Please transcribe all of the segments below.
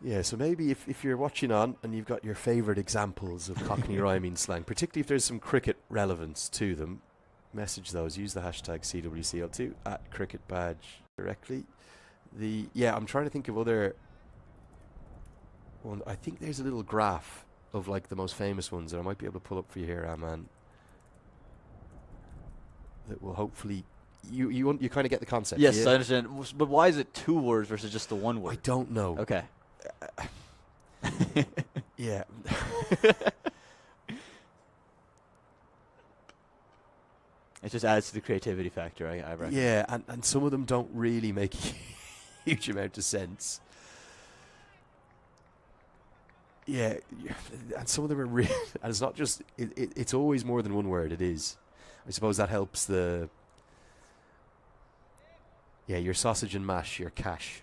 Yeah, so maybe if you're watching on and you've got your favourite examples of Cockney rhyming slang, particularly if there's some cricket relevance to them, message those. Use the hashtag CWCL2 at Cricket Badge directly. I'm trying to think of other one. I think there's a little graph of like the most famous ones that I might be able to pull up for you here, Aman. That will hopefully you kind of get the concept. Yes, Yeah? I understand. But why is it 2 words versus just the 1 I word? don't know. Okay. Yeah. It just adds to the creativity factor, I reckon. Yeah, and some of them don't really make a huge amount of sense. Yeah, and some of them are real. And it's not just, it's always more than one word. It is. I suppose that helps the, your sausage and mash, your cash.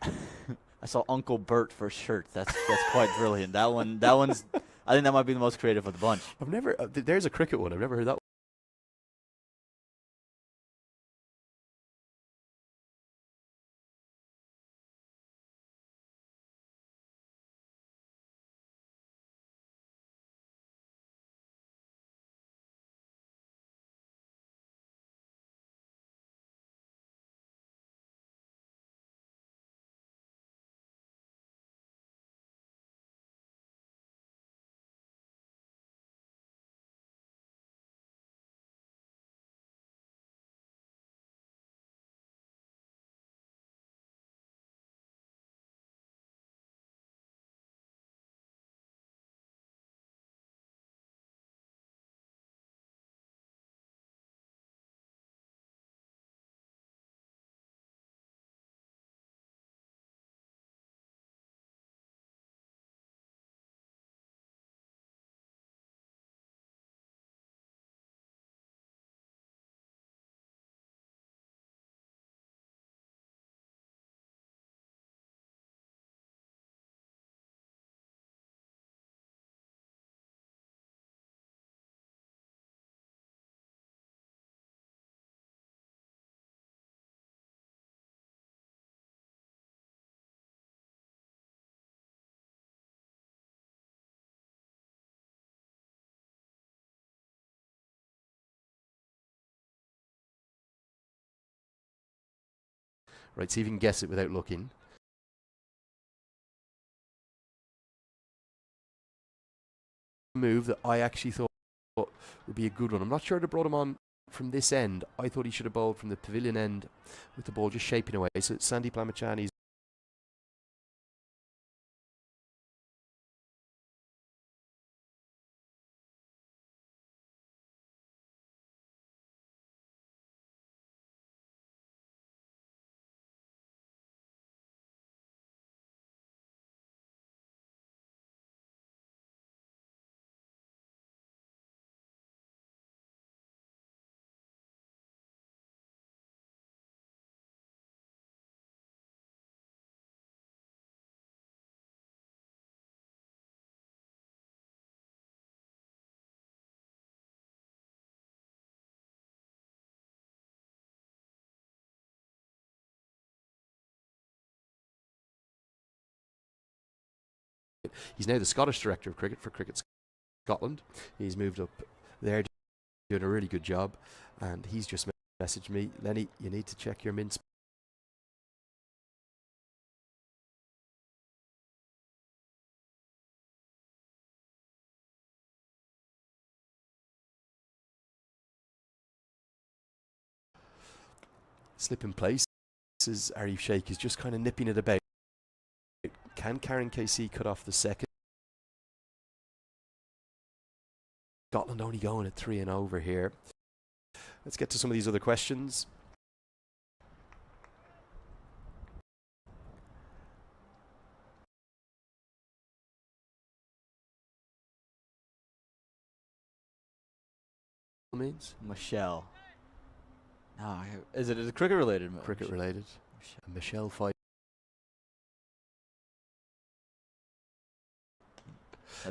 I saw Uncle Bert for shirt. That's quite brilliant. That one's. I think that might be the most creative of the bunch. I've never, there's a cricket one. I've never heard that one. Right, see if you can guess it without looking. Move that I actually thought would be a good one. I'm not sure they brought him on from this end. I thought he should have bowled from the pavilion end with the ball just shaping away. So it's Sandeep Lamachani's. He's now the Scottish director of cricket for Cricket Scotland. He's moved up there, doing a really good job, and he's just messaged me, Lenny, you need to check your mince. Slip in place. Arif Sheikh is just kind of nipping it about. Can Karen KC cut off the second? Scotland only going at 3 and over here. Let's get to some of these other questions. Means Michelle. No, is it cricket related? cricket related. Michelle Fife.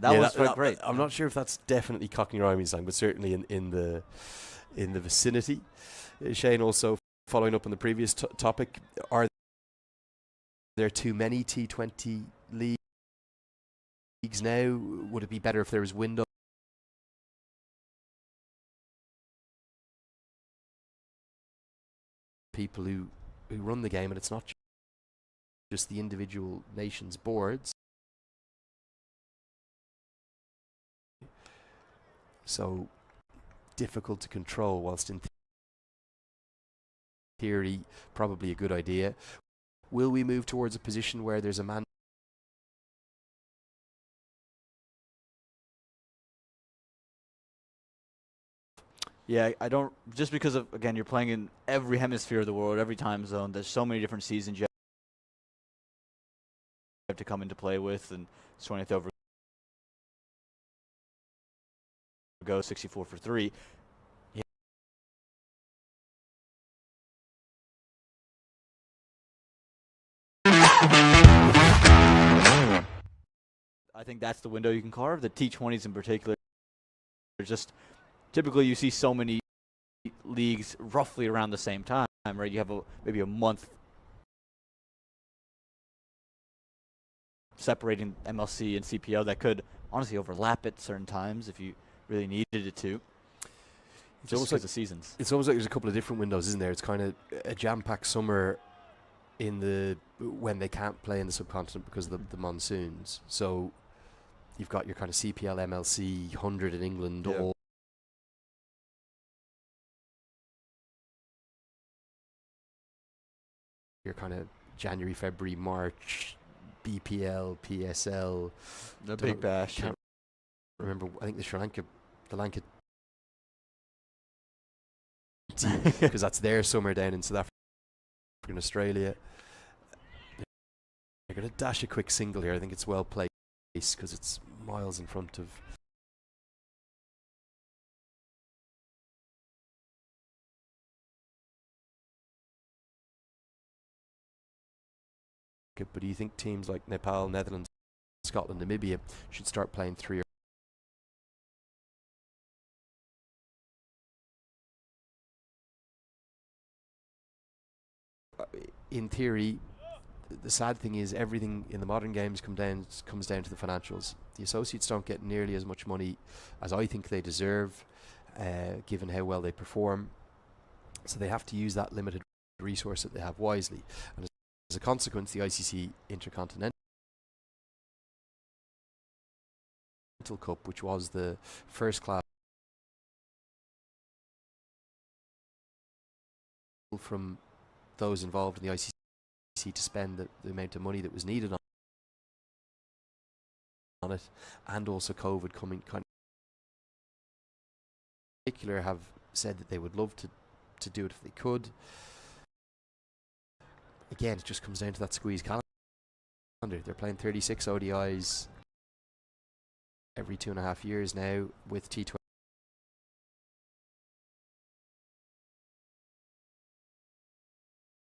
That was quite great. I'm not sure if that's definitely Cockney rhyming slang, but certainly in the vicinity. Shane also following up on the previous topic. Are there too many T20 leagues? leagues now? Would it be better if there was window? People who run the game, and it's not just the individual nations' boards. So difficult to control, whilst in theory probably a good idea. Will we move towards a position where there's a man? Yeah, I don't, just because of, again, you're playing in every hemisphere of the world, every time zone. There's so many different seasons you have to come into play with, and 20th over go 64 for 3. Yeah. I think that's the window you can carve. The T20s in particular, they're just typically you see so many leagues roughly around the same time, right? You have maybe a month separating MLC and CPO that could honestly overlap at certain times if you really needed it to. It's almost like the seasons. It's almost like there's a couple of different windows, isn't there? It's kind of a jam-packed summer when they can't play in the subcontinent because of the monsoons. So you've got your kind of CPL, MLC, 100 in England, all your kind of January, February, March, BPL, PSL. The Big Bash. Can't remember. I think the Lanka because that's their summer down in South Africa and Australia. They're going to dash a quick single here. I think it's well placed because it's miles in front of. But do you think teams like Nepal, Netherlands, Scotland, Namibia should start playing 3 or in theory? The sad thing is everything in the modern games comes down to the financials. The associates don't get nearly as much money as I think they deserve, given how well they perform. So they have to use that limited resource that they have wisely. And as a consequence, the ICC Intercontinental Cup, which was the first class from those involved in the ICC to spend the amount of money that was needed on it, and also COVID coming kind of in particular, have said that they would love to do it if they could. Again, it just comes down to that squeeze calendar. They're playing 36 ODIs every 2.5 years now with T20